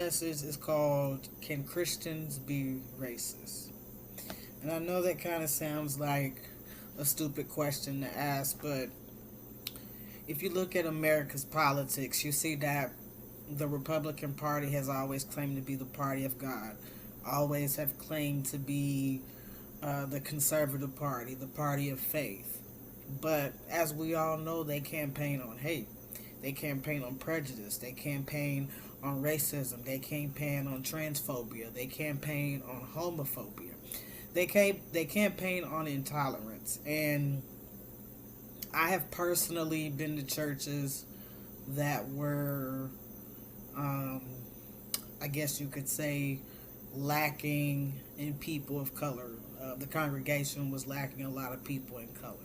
Message is called "Can Christians Be Racist?" And I know that kind of sounds like a stupid question to ask, but if you look at America's politics, you see that the Republican Party has always claimed to be the party of God, always have claimed to be the conservative party, the party of faith. But as we all know, they campaign on hate. They campaign on prejudice. They campaign on racism. They campaign on transphobia. They campaign on homophobia. They campaign on intolerance. And I have personally been to churches that were, I guess you could say, lacking in people of color. The congregation was lacking a lot of people in color.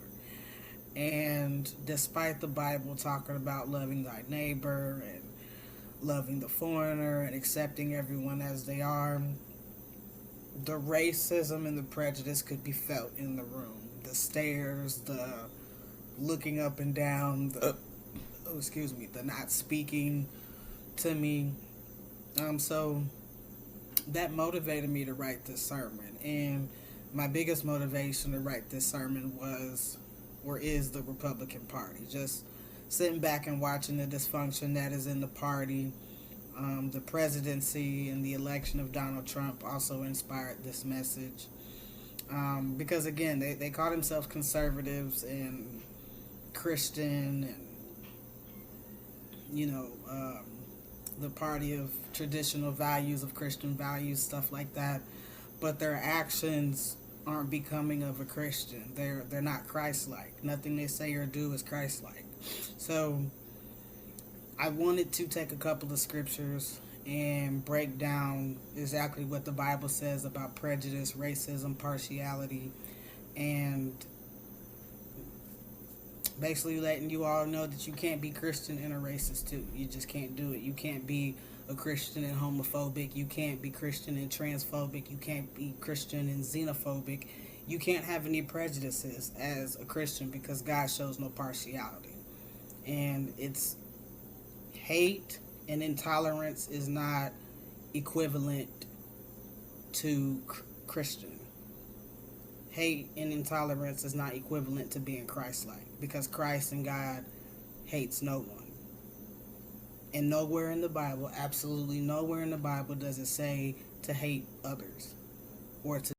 And despite the Bible talking about loving thy neighbor and loving the foreigner and accepting everyone as they are, the racism and the prejudice could be felt in the room. The stares, the looking up and down, the the not speaking to me. So that motivated me to write this sermon. And my biggest motivation to write this sermon was, or is, the Republican Party. Just sitting back and watching the dysfunction that is in the party. The presidency and the election of Donald Trump also inspired this message. Because again, they call themselves conservatives and Christian and, the party of traditional values, of Christian values, stuff like that. But their actions aren't becoming of a Christian. They're not Christ-like. Nothing they say or do is Christ-like. So I wanted to take a couple of scriptures and break down exactly what the Bible says about prejudice, racism, partiality, and basically letting you all know that you can't be Christian and a racist too. You just can't do it. You can't be a Christian and homophobic. You can't be Christian and transphobic. You can't be Christian and xenophobic. You can't have any prejudices as a Christian because God shows no partiality. And it's hate and intolerance is not equivalent to Christian. Hate and intolerance is not equivalent to being Christ-like, because Christ and God hates no one. And nowhere in the Bible, absolutely nowhere in the Bible, does it say to hate others or to